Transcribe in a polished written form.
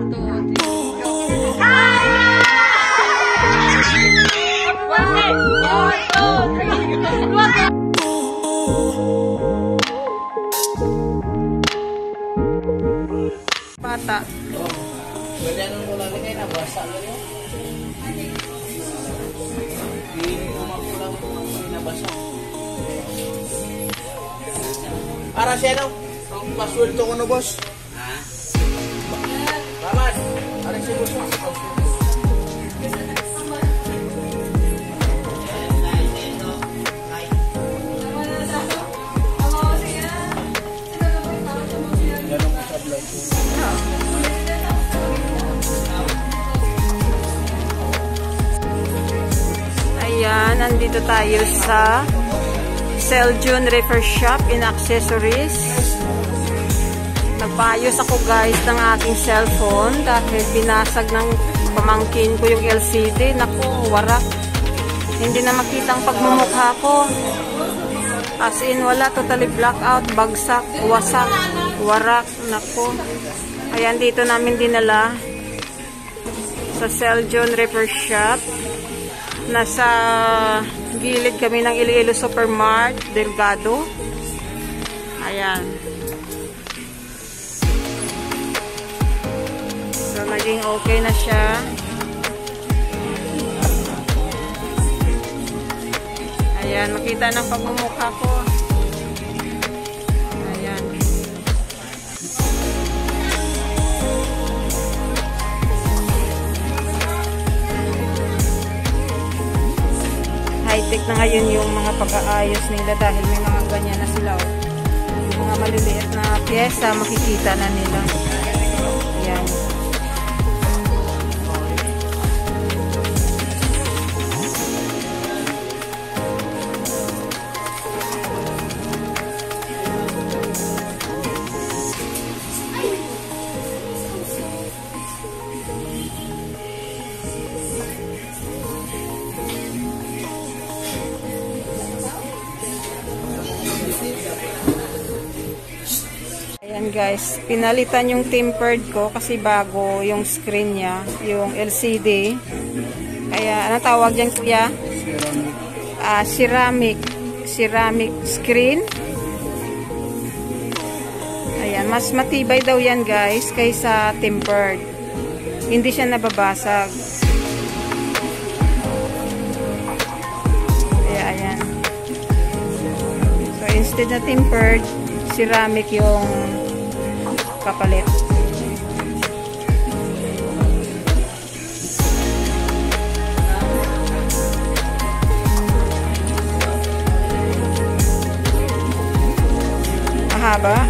Bata. Ganyan mo lang kayo na basa lang yun. Hindi mo makulang nabasa. Para siya no? Ang password to ko no, boss? Ha? Baman! Para siya boss mo. Ayan, nandito tayo sa Celjun Repair Shop in Accessories. Nagpaayos ako guys ng aking cellphone dahil binasag ng pamangkin ko yung LCD. Naku, warak. Hindi na makita ang pagmumukha ko. As in, wala. Totally blackout, bagsak, wasak, warak. Naku. Ayan, dito namin dinala sa Celjun Repair Shop. Nasa gilid kami ng Iloilo Supermart, Delgado. Ayan. So, naging okay na siya. Ayan, makita ng pagmumukha ko. Ayan. High-tech na ngayon yung mga pag-aayos nila dahil may mga ganyan na sila. Yung mga maliliit na pyesa, makikita na nila. Ayan. Ayan guys, pinalitan yung tempered ko kasi bago yung screen niya, yung LCD. Kaya, ano tawag dyan kuya? Ceramic screen. Ayan, mas matibay daw yan guys kaysa tempered. Hindi siya nababasag. Kaya ayan. So instead na tempered, ceramic yung kapalit. Mahaba.